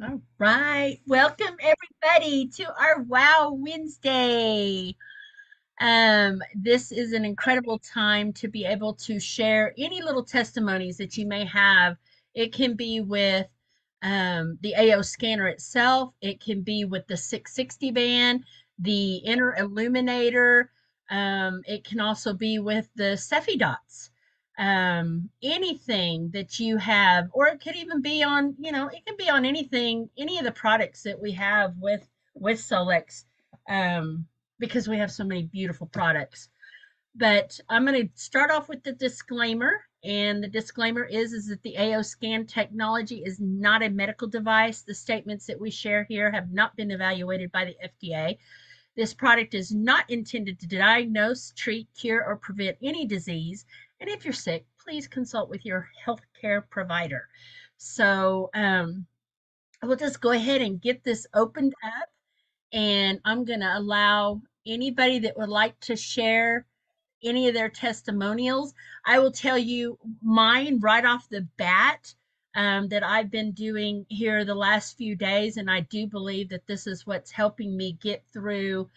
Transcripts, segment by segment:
All right. Welcome everybody to our Wow Wednesday. This is an incredible time to be able to share any little testimonies that you may have. It can be with the AO scanner itself, it can be with the 660 band, the inner illuminator, it can also be with the Cephi dots. Anything that you have, or it could even be on, it can be on anything, any of the products that we have with Solex. Because we have so many beautiful products. But I'm going to start off with the disclaimer. And the disclaimer is that the AO scan technology is not a medical device. The statements that we share here have not been evaluated by the FDA. This product is not intended to diagnose, treat, cure, or prevent any disease. And if you're sick, please consult with your healthcare provider. So we'll just go ahead and get this opened up, and I'm going to allow anybody that would like to share any of their testimonials. I will tell you mine right off the bat, that I've been doing here the last few days, and I do believe that this is what's helping me get through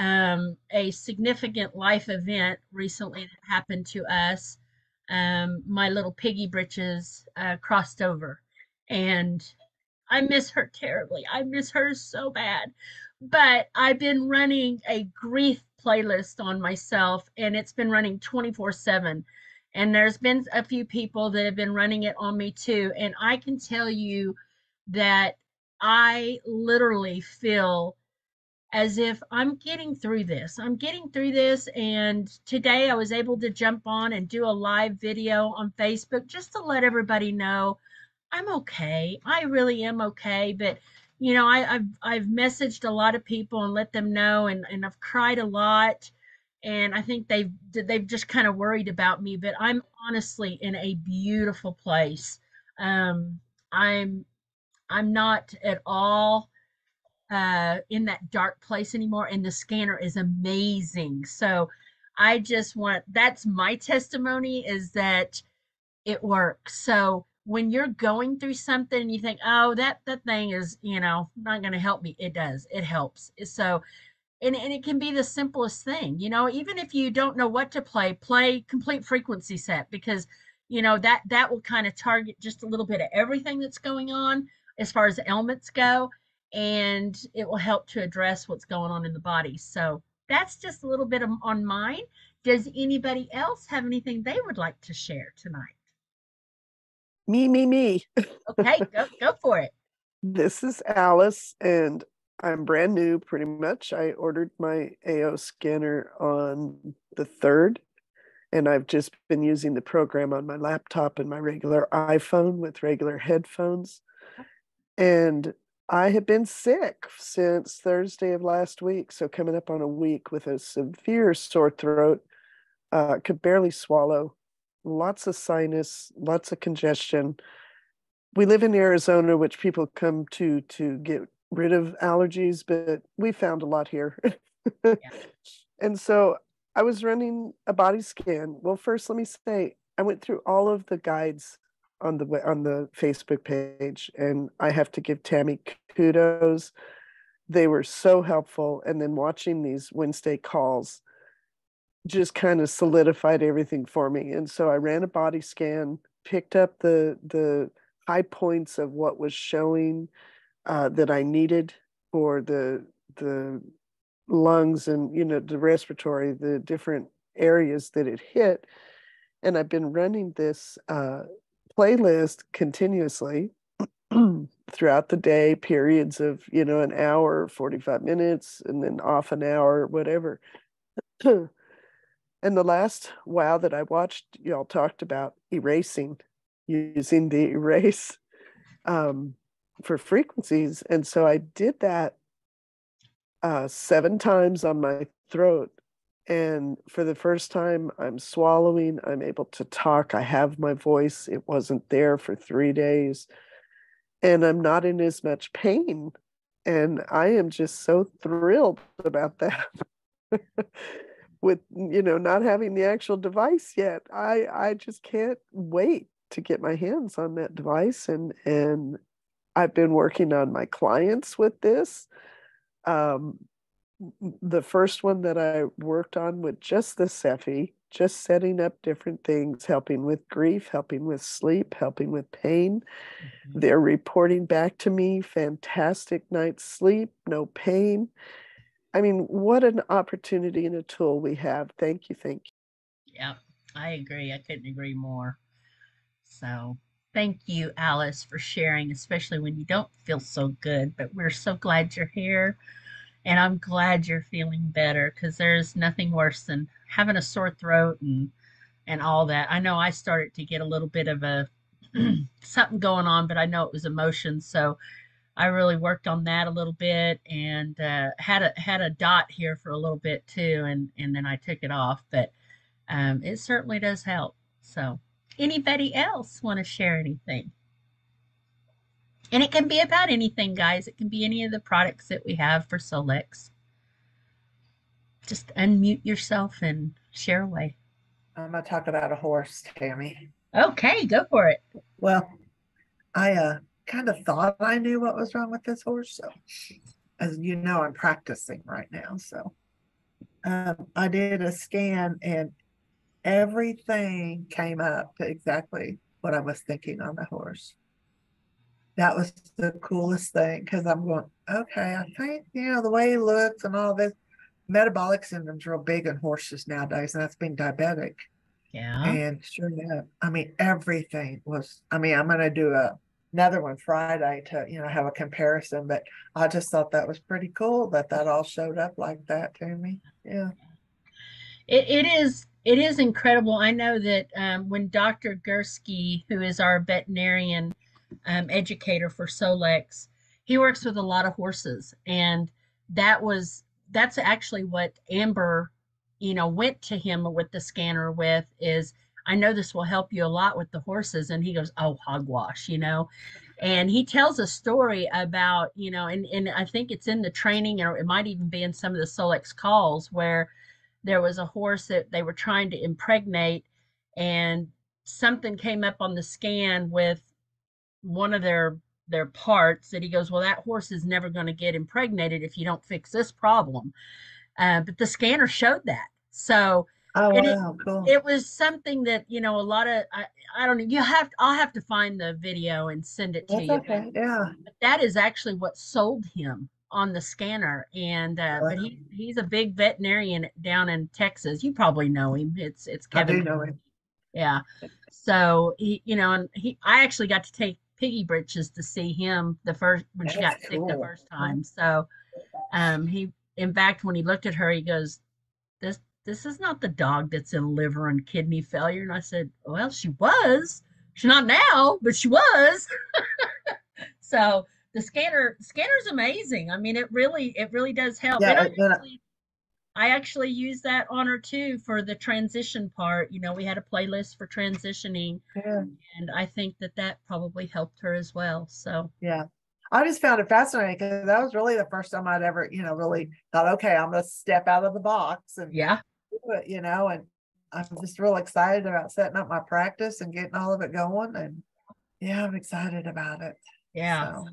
a significant life event recently that happened to us. My little piggy britches crossed over, and I miss her terribly. I miss her so bad. But I've been running a grief playlist on myself, and it's been running 24/7. And there's been a few people that have been running it on me too. And I can tell you that I literally feel as if I'm getting through this. I'm getting through this. And today I was able to jump on and do a live video on Facebook just to let everybody know I'm okay. I really am okay. But I've messaged a lot of people and let them know, and I've cried a lot. And I think they've just kind of worried about me. But I'm honestly in a beautiful place. Um, I'm I'm not at all in that dark place anymore, and the scanner is amazing. So I just want that's my testimony, is that it works. So when you're going through something and you think, oh, that thing is, not going to help me, it does. It helps. So and it can be the simplest thing, even if you don't know what to play complete frequency set, because that will kind of target just a little bit of everything that's going on as far as ailments go, and it will help to address what's going on in the body. So that's just a little bit on mine. Does anybody else have anything they would like to share tonight? Me. Okay, go for it. This is Alice, and I'm brand new pretty much. I ordered my AO scanner on the 3rd, and I've just been using the program on my laptop and my regular iPhone with regular headphones. And I have been sick since Thursday of last week, so coming up on a week with a severe sore throat, could barely swallow, lots of sinus, lots of congestion. We live in Arizona, which people come to get rid of allergies, but we found a lot here. Yeah. And so I was running a body scan. Well, first let me say I went through all of the guides on the Facebook page, and I have to give Tammy kudos. They were so helpful. And then watching these Wednesday calls just kind of solidified everything for me. And so I ran a body scan, picked up the high points of what was showing that I needed for the lungs and the respiratory, the different areas that it hit. And I've been running this playlist continuously throughout the day, periods of an hour, 45 minutes, and then off an hour, whatever. And the last WoW that I watched, y'all talked about erasing, using the erase for frequencies. And so I did that 7 times on my throat. And for the first time, I'm swallowing, I'm able to talk, I have my voice. It wasn't there for 3 days, and I'm not in as much pain. And I am just so thrilled about that. With not having the actual device yet, I just can't wait to get my hands on that device, and I've been working on my clients with this. Um, the first one that I worked on with just the Cephi, just setting up different things, helping with grief, helping with sleep, helping with pain. Mhm. They're reporting back to me, fantastic night's sleep, no pain. I mean, what an opportunity and a tool we have. Thank you. Thank you. Yeah, I agree. I couldn't agree more. So thank you, Alice, for sharing, especially when you don't feel so good. But we're so glad you're here. And I'm glad you're feeling better because there's nothing worse than having a sore throat and all that. I know I started to get a little bit of a something going on, but I know it was emotions. So I really worked on that a little bit and had a dot here for a little bit too, and then I took it off. But it certainly does help. So, anybody else want to share anything? And it can be about anything, guys. It can be any of the products that we have for Solex. Just unmute yourself and share away. I'm going to talk about a horse, Tammy. Okay, go for it. Well, I kind of thought I knew what was wrong with this horse. So, as you know, I'm practicing right now. So, I did a scan and everything came up to exactly what I was thinking on the horse. That was the coolest thing because I'm going, okay, I think, the way he looks and all this metabolic syndrome's real big in horses nowadays, and that's being diabetic. Yeah. And sure enough, I mean, everything was, I'm going to do another one Friday to, have a comparison, but I just thought that was pretty cool that all showed up like that to me. Yeah. It is incredible. I know that when Dr. Gursky, who is our veterinarian educator for Solex, he works with a lot of horses, and that's actually what Amber, went to him with the scanner with is I know this will help you a lot with the horses, and he goes, oh, hogwash. And he tells a story about, and I think it's in the training, or it might even be in some of the Solex calls where there was a horse that they were trying to impregnate, and something came up on the scan with one of their parts that he goes, well, that horse is never going to get impregnated if you don't fix this problem. But the scanner showed that. So Oh, and it wow. Cool. it was something that a lot of I don't know, I'll have to find the video and send it to That's you, but okay. Yeah. that is actually what sold him on the scanner. And but Well, he's a big veterinarian down in Texas. You probably know him. It's I Kevin. do know him. Yeah. So and I actually got to take Piggy Britches to see him the first when she That's got sick the cool. first time. So he in fact when he looked at her, he goes, this is not the dog that's in liver and kidney failure. And I said, well, she was. She's not now, but she was. So the scanner's amazing. I mean, it really does help. And Yeah. I actually use that on her too for the transition part. We had a playlist for transitioning, Yeah. and I think that probably helped her as well. So Yeah. I just found it fascinating because that was really the first time I'd ever, really thought, okay, I'm going to step out of the box and yeah, do it, and I'm just real excited about setting up my practice and getting all of it going. And yeah, I'm excited about it. yeah. So,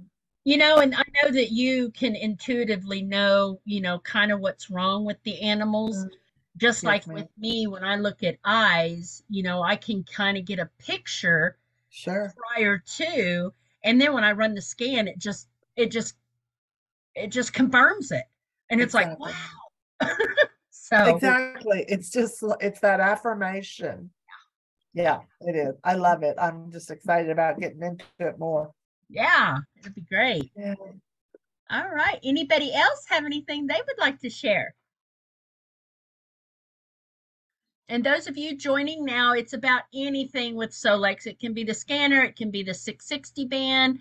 And I know that you can intuitively know, kind of what's wrong with the animals. mm, Just like yes, ma'am. with me, when I look at eyes, I can kind of get a picture Sure. prior to, and then when I run the scan, it just it just confirms it. And it's like, Exactly. wow. So Exactly. It's that affirmation. Yeah, it is. I love it. I'm just excited about getting into it more. yeah, it'll be great. Yeah. All right. Anybody else have anything they would like to share? And those of you joining now, it's about anything with Solex. It can be the scanner, it can be the 660 band,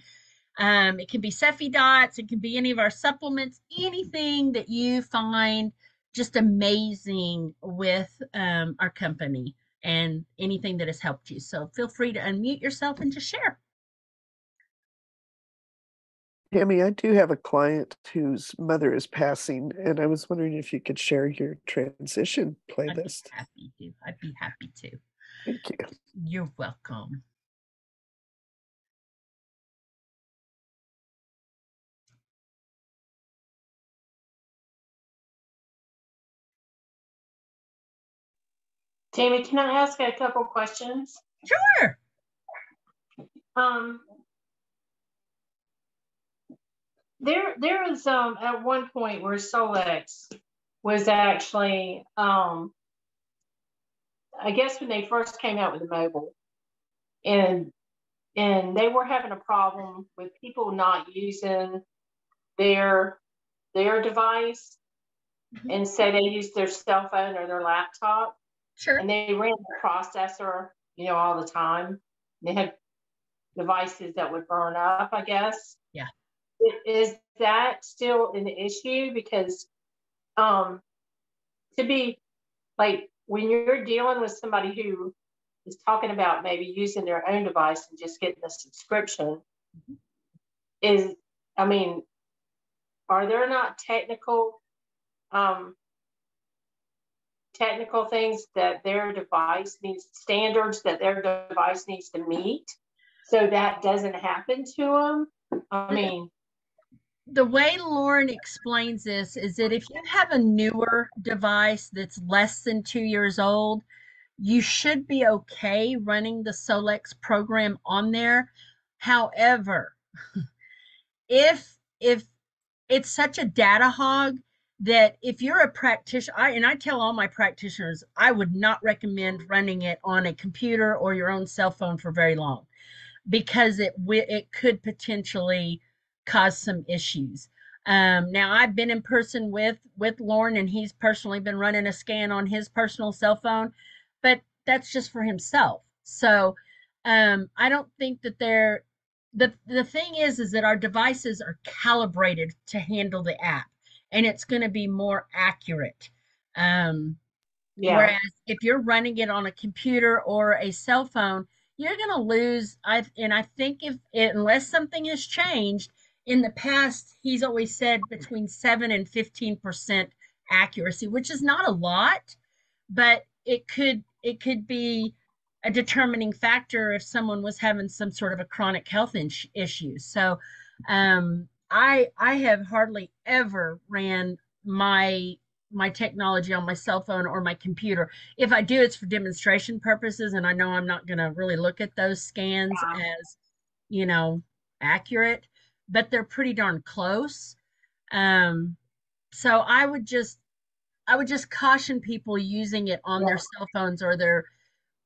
it can be Cephi dots, it can be any of our supplements, anything that you find just amazing with our company and anything that has helped you. So feel free to unmute yourself and just share. Tammy, I do have a client whose mother is passing, and I was wondering if you could share your transition I'd be playlist. happy to. I'd be happy to. Thank you. You're welcome. Tammy, can I ask a couple questions? Sure. There was at one point where Solex was actually I guess when they first came out with the mobile, and they were having a problem with people not using their device, and so they used their cell phone or their laptop. Sure. And they ran the processor, all the time. They had devices that would burn up, I guess. Yeah. Is that still an issue? Because to be like, when you're dealing with somebody who is talking about maybe using their own device and just getting a subscription, are there not technical things that their device needs, standards that their device needs to meet, so that doesn't happen to them? The way Lauren explains this is that if you have a newer device that's less than 2 years old, you should be okay running the Solex program on there. However, if it's such a data hog that if you're a practitioner, I tell all my practitioners, I would not recommend running it on a computer or your own cell phone for very long, because it could potentially cause some issues. Now I've been in person with Lauren, and he's personally been running a scan on his personal cell phone, but that's just for himself. So I don't think that the thing is that our devices are calibrated to handle the app, and it's going to be more accurate. Whereas if you're running it on a computer or a cell phone, you're going to lose. I think unless something has changed in the past, he's always said between 7 and 15% accuracy, which is not a lot, but it could be a determining factor if someone was having some sort of a chronic health issue. So I have hardly ever ran my technology on my cell phone or my computer. If I do, it's for demonstration purposes, and I know I'm not going to really look at those scans as, accurate, but they're pretty darn close. So I would just caution people using it on their cell phones or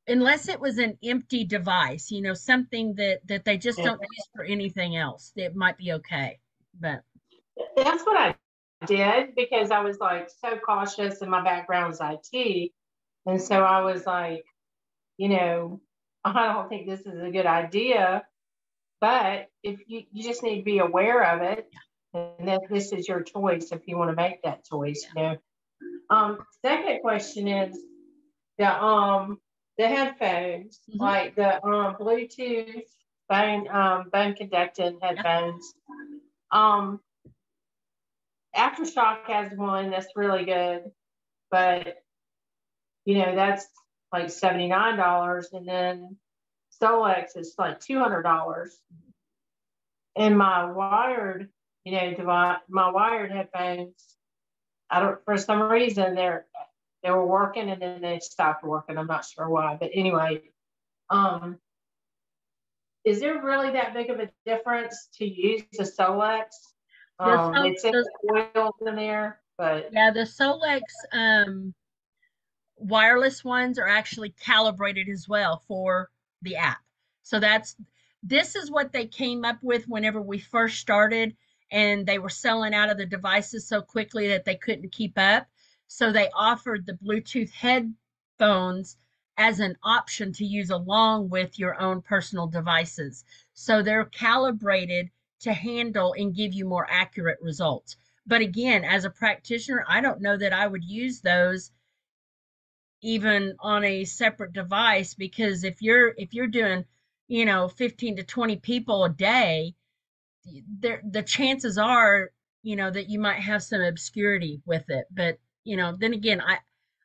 unless it was an empty device, something that they just don't use for anything else. It might be okay, but that's what I did, because I was like so cautious, and my background is IT. And so I was like, I don't think this is a good idea, but if you just need to be aware of it, and that this is your choice if you want to make that choice. Second question is the headphones, like the Bluetooth bone conducting headphones. Aftershock has one that's really good, but that's like $79, and then Solex is like $200. And my wired, my wired headphones, for some reason they were working, and then they stopped working. I'm not sure why, but anyway, is there really that big of a difference to use the Solex? They say oils in there, but yeah, the Solex wireless ones are actually calibrated as well for the app. So this is what they came up with whenever we first started, and they were selling out of the devices so quickly that they couldn't keep up. So they offered the Bluetooth headphones as an option to use along with your own personal devices. So they're calibrated to handle and give you more accurate results. But again, as a practitioner, I don't know that I would use those even on a separate device, because if you're doing 15 to 20 people a day, the chances are that you might have some obscurity with it. But then again,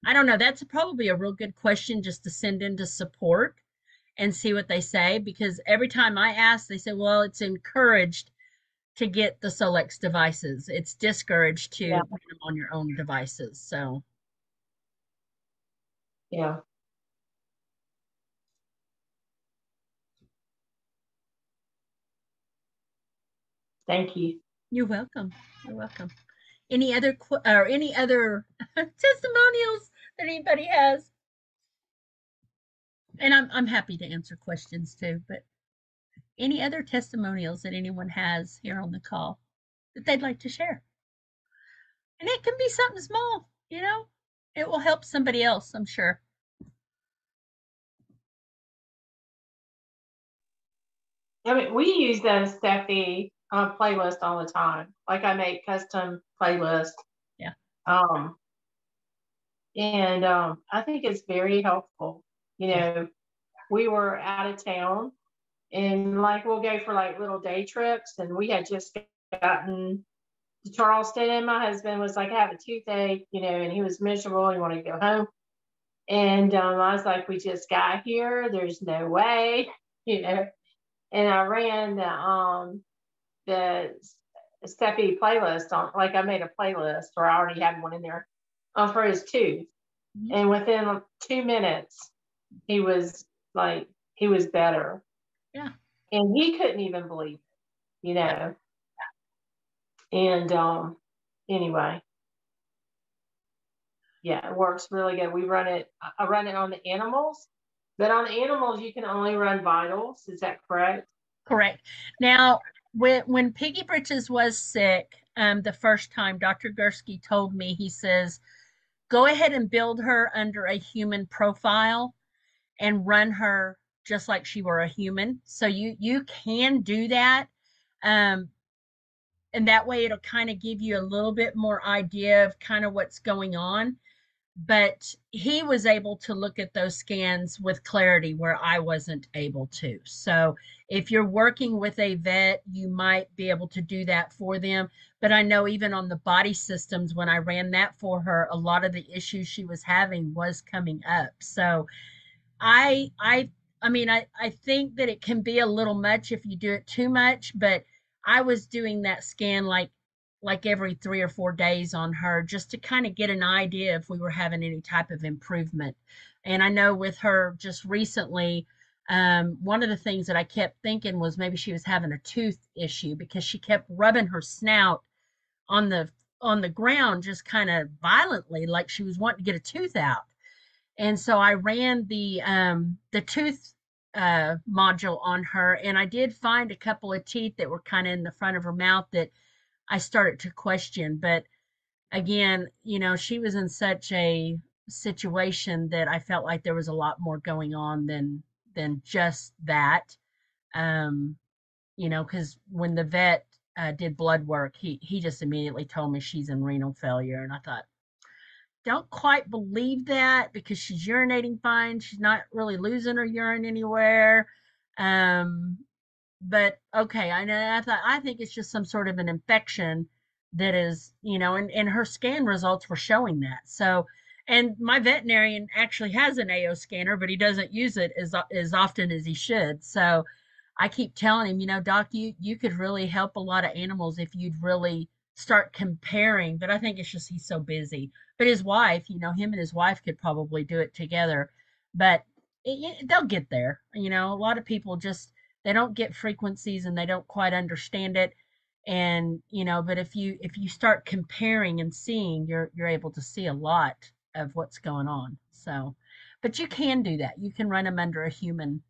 I don't know, that's probably a real good question just to send into support and see what they say, because every time I ask, they say, well, it's encouraged to get the Solex devices, it's discouraged to put them on your own devices. So yeah. Thank you. You're welcome. You're welcome. Any other testimonials that anybody has? And I'm happy to answer questions too, but any other testimonials that anyone has here on the call that they'd like to share? And it can be something small, you know, it will help somebody else, I'm sure. I mean, we use the Steffi playlist all the time. Like, I make custom playlists. Yeah. And I think it's very helpful. You know, we were out of town, and like we'll go for like little day trips, and we had just gotten to Charleston, and my husband was like, I have a toothache, you know, and he was miserable. He wanted to go home. And I was like, we just got here. There's no way, you know. And I ran the Steffi playlist on, like I made a playlist, or I already had one in there for his tooth. Mm-hmm. And within 2 minutes, he was better. Yeah. And he couldn't even believe it, you know. And anyway, yeah, it works really good. I run it on the animals, but on the animals, you can only run vitals. Is that correct? Correct. Now, when Piggy Britches was sick, the first time, Dr. Gursky told me, he says, go ahead and build her under a human profile and run her just like she were a human. So you can do that. And that way it'll kind of give you a little bit more idea of kind of what's going on. But he was able to look at those scans with clarity where I wasn't able to. So if you're working with a vet, you might be able to do that for them. But I know even on the body systems, when I ran that for her, a lot of the issues she was having was coming up. So I mean, I think that it can be a little much if you do it too much, but I was doing that scan like every 3 or 4 days on her, just to kind of get an idea if we were having any type of improvement. And I know with her just recently, one of the things that I kept thinking was maybe she was having a tooth issue, because she kept rubbing her snout on the ground just kind of violently, like she was wanting to get a tooth out. And so I ran the tooth module on her, and I did find a couple of teeth that were kind of in the front of her mouth that I started to question. But again, you know, she was in such a situation that I felt like there was a lot more going on than just that. You know, because when the vet did blood work, he just immediately told me she's in renal failure, and I thought, don't quite believe that, because she's urinating fine. She's not really losing her urine anywhere. But okay, I think it's just some sort of an infection that is, you know, and her scan results were showing that. So, and my veterinarian actually has an AO scanner, but he doesn't use it as often as he should. So I keep telling him, you know, Doc, you could really help a lot of animals if you'd really start comparing. But I think it's just he's so busy. But his wife, you know, him and his wife could probably do it together. But they'll get there. You know, a lot of people just, they don't get frequencies and they don't quite understand it. And, you know, but if you start comparing and seeing, you're able to see a lot of what's going on. So, but you can do that. You can run them under a human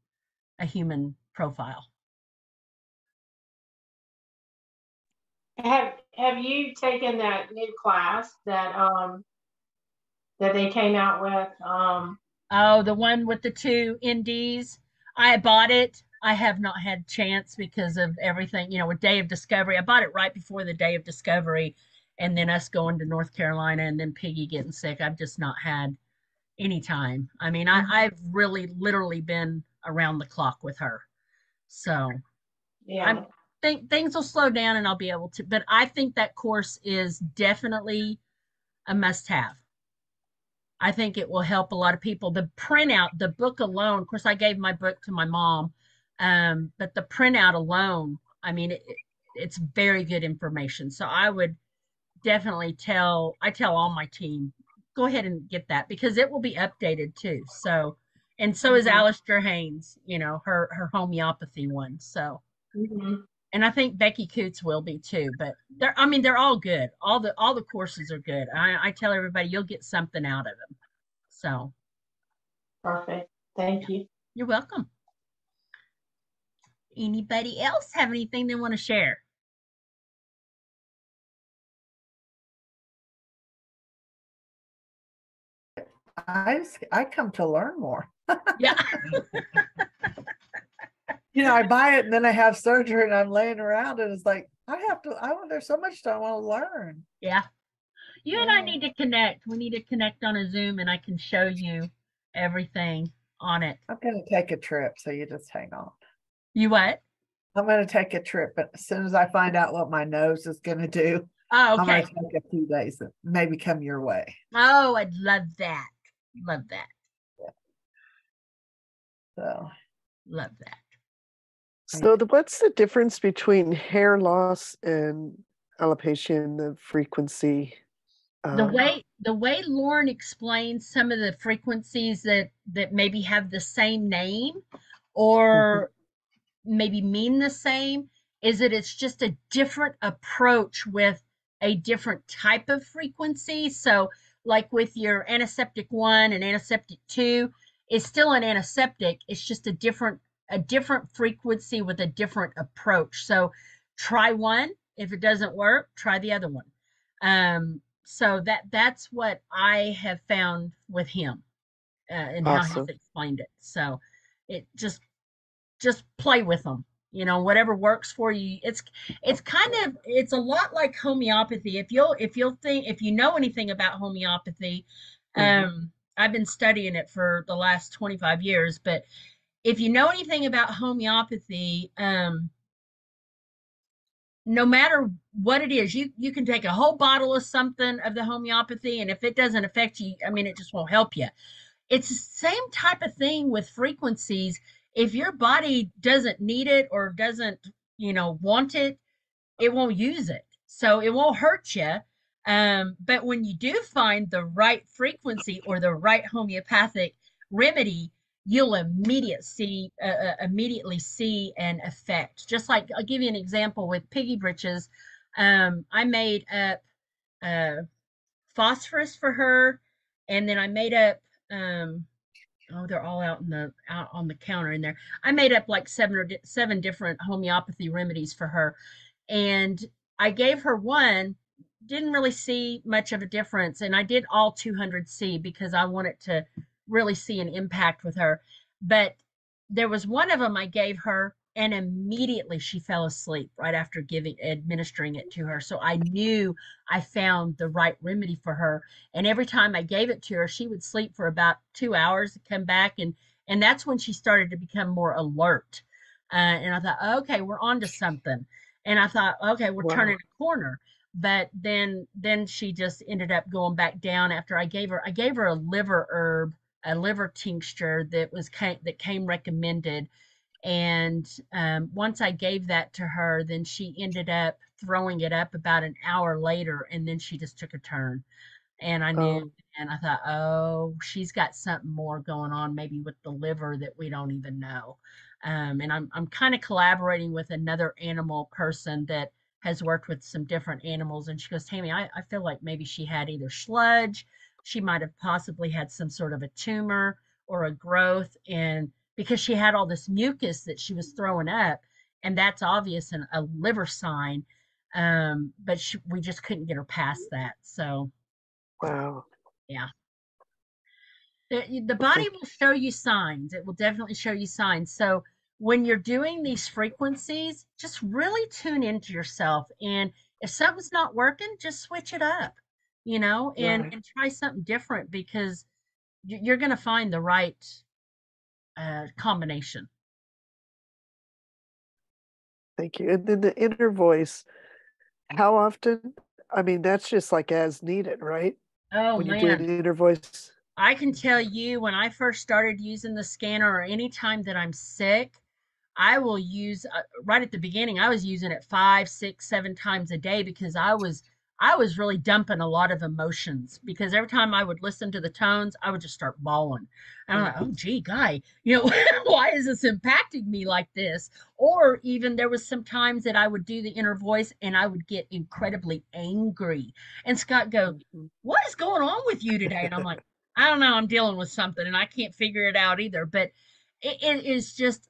profile. Have you taken that new class that they came out with? Oh, the one with the 2 NDs. I bought it. I have not had chance because of everything, you know, with Day of Discovery. I bought it right before the Day of Discovery, and then us going to North Carolina, and then Piggy getting sick. I've just not had any time. I mean, I've really literally been around the clock with her. So yeah, I think things will slow down and I'll be able to, but I think that course is definitely a must have. I think it will help a lot of people. The printout, the book alone, of course, I gave my book to my mom, but the printout alone, I mean, it's very good information. So I would definitely I tell all my team, go ahead and get that, because it will be updated too. So, and so is Alistair Haynes, you know, her homeopathy one. So, And I think Becky Coots will be too, but they're all good. All the courses are good. I tell everybody you'll get something out of them. So Perfect. Thank yeah, you. you're welcome. Anybody else have anything they want to share? I come to learn more. Yeah. I buy it and then I have surgery and I'm laying around and it's like, there's so much I want to learn. Yeah. You and I Yeah. need to connect. We need to connect on a Zoom and I can show you everything on it. I'm going to take a trip, so you just hang on. You what? I'm going to take a trip, but as soon as I find out what my nose is going to do, Oh, I'm going okay. to take a few days and maybe come your way. Oh, I'd love that. Love that. So, Love that. So what's the difference between hair loss and alopecia and the frequency? The way Lauren explains some of the frequencies that maybe have the same name or maybe mean the same is that it's just a different approach with a different type of frequency. So like with your antiseptic 1 and antiseptic 2, it's still an antiseptic. It's just a different frequency with a different approach. So try one. If it doesn't work, try the other one. So that's what I have found with him, and how he's Awesome. explained it. So it just play with them. Whatever works for you. It's a lot like homeopathy. If you know anything about homeopathy, I've been studying it for the last 25 years, but if you know anything about homeopathy, no matter what it is, you can take a whole bottle of something of the homeopathy, and if it doesn't affect you, I mean, it just won't help you. It's the same type of thing with frequencies. If your body doesn't need it or doesn't, want it, it won't use it. So it won't hurt you. But when you do find the right frequency or the right homeopathic remedy, you'll immediately see an effect. Just like I'll give you an example with piggy britches. I made up uh, phosphorus for her, and then I made up they're all out on the counter in there. I made up like seven different homeopathy remedies for her, and I gave her one. Didn't really see much of a difference, and I did all 200C because I wanted to really see an impact with her. But there was one of them I gave her, and immediately she fell asleep right after administering it to her. So I knew I found the right remedy for her. And every time I gave it to her, she would sleep for about 2 hours and come back, and that's when she started to become more alert. And I thought, okay, we're on to something. And I thought, okay, we're turning a corner. But then she just ended up going back down after I gave her a liver herb, a liver tincture that came recommended. And once I gave that to her, then she ended up throwing it up about an hour later, and then she just took a turn. And I knew, and I thought, oh, she's got something more going on, maybe with the liver that we don't even know. And I'm kind of collaborating with another animal person that has worked with some different animals. And she goes, Tammy, I feel like maybe she had either sludge, she might have possibly had some sort of a tumor or a growth, and because she had all this mucus that she was throwing up, and that's obvious in a liver sign. But we just couldn't get her past that. So Wow. yeah. The body will show you signs. It will definitely show you signs. So when you're doing these frequencies, just really tune into yourself. And if something's not working, just switch it up, Right. and try something different, because you're going to find the right combination. Thank you. And then the inner voice, how often? I mean, that's just like as needed, right? Oh, When you're doing man. the inner voice. I can tell you when I first started using the scanner, or any time that I'm sick, I will use right at the beginning, I was using it 5, 6, 7 times a day because I was really dumping a lot of emotions because every time I would listen to the tones, I would just start bawling. And I'm like, oh, gee, guy, why is this impacting me like this? Or even there was some times that I would do the inner voice and I would get incredibly angry. And Scott go, what is going on with you today? And I'm like, I don't know, I'm dealing with something and I can't figure it out either. But it is just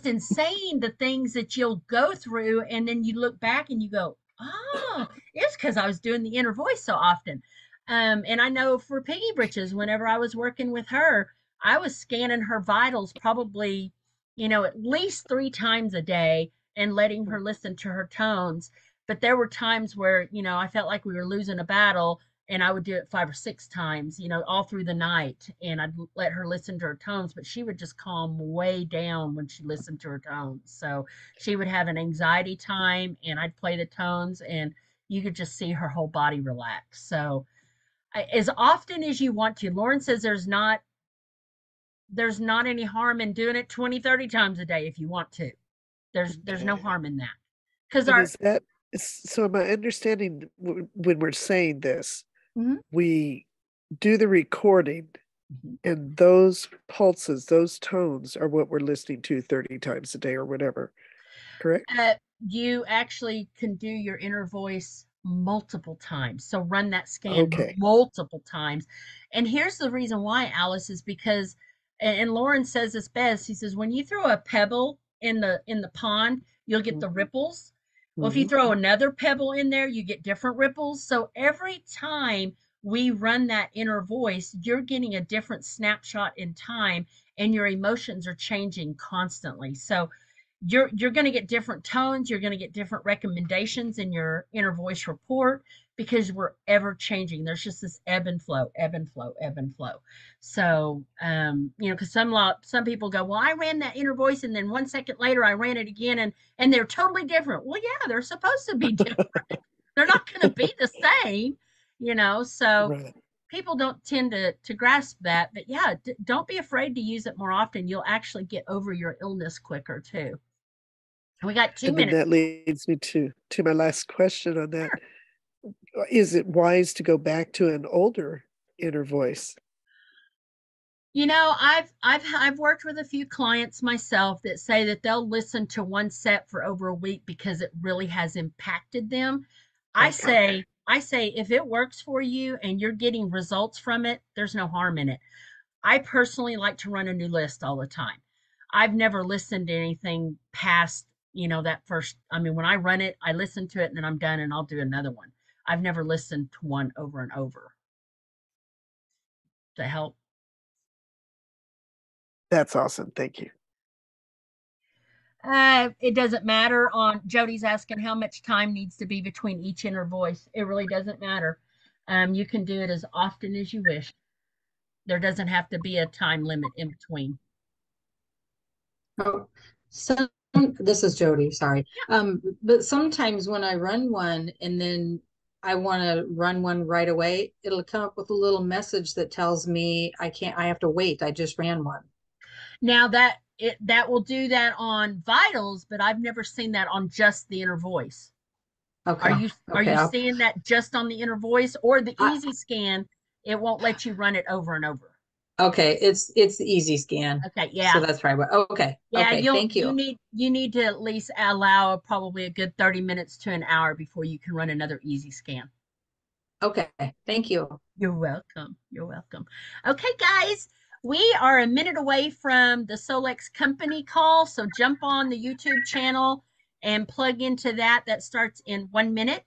insane the things that you'll go through, and then you look back and you go, oh, it's because I was doing the inner voice so often. And I know for Piggy Britches, whenever I was working with her, I was scanning her vitals probably, at least 3 times a day and letting her listen to her tones. But there were times where, I felt like we were losing a battle, and I would do it 5 or 6 times, all through the night. And I'd let her listen to her tones, but she would just calm way down when she listened to her tones. So she would have an anxiety time, and I'd play the tones, and you could just see her whole body relax. So as often as you want to. Lauren says there's not any harm in doing it 20, 30 times a day if you want to. There's no harm in that. Because so my understanding, when we're saying this, Mhm. we do the recording, Mhm. and those pulses, those tones are what we're listening to 30 times a day or whatever, correct? You actually can do your inner voice multiple times. So run that scan Okay. multiple times. And here's the reason why, Alice, is because, and Lauren says this best. He says, when you throw a pebble in the pond, you'll get the ripples. Well, if you throw another pebble in there, you get different ripples. So every time we run that inner voice, you're getting a different snapshot in time, and your emotions are changing constantly. So you're going to get different tones, you're going to get different recommendations in your inner voice report, because we're ever changing. There's just this ebb and flow, ebb and flow, ebb and flow. So because some people go, well, I ran that inner voice and then 1 second later I ran it again, and they're totally different. Well, yeah, they're supposed to be different. They're not going to be the same. So Right. people don't tend to grasp that. But yeah, don't be afraid to use it more often. You'll actually get over your illness quicker too. We got 2 And then minutes. that leads me to my last question on that. Sure. Is it wise to go back to an older inner voice? I've worked with a few clients myself that say that they'll listen to one set for over a week because it really has impacted them. I Okay. say if it works for you and you're getting results from it, there's no harm in it. I personally like to run a new list all the time. I've never listened to anything past, that first. I mean, when I run it, I listen to it and then I'm done and I'll do another one. I've never listened to one over and over to help. That's awesome. Thank you. It doesn't matter. On Jody's asking how much time needs to be between each inner voice. It really doesn't matter. You can do it as often as you wish. There doesn't have to be a time limit in between. Oh, so this is Jody, sorry. But sometimes when I run one and then I want to run one right away, it'll come up with a little message that tells me I have to wait. I just ran one. Now that will do that on vitals, but I've never seen that on just the inner voice. Okay. Are you Okay. seeing that just on the inner voice, or the easy scan? It won't let you run it over and over. Okay, it's the easy scan. Okay, yeah. So that's probably what. Okay. Yeah, Okay. Thank you. you need to at least allow probably a good 30 minutes to an hour before you can run another easy scan. Okay. Thank you. You're welcome. You're welcome. Okay, guys, we are a minute away from the Solex company call. So jump on the YouTube channel and plug into that. That starts in 1 minute.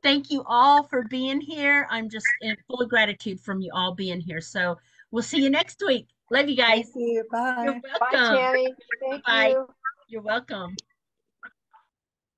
Thank you all for being here. I'm just in full gratitude from you all being here. So we'll see you next week. Love you guys. Thank you. Bye. You're Bye, welcome. Tammy. Thank Bye. you. You're welcome.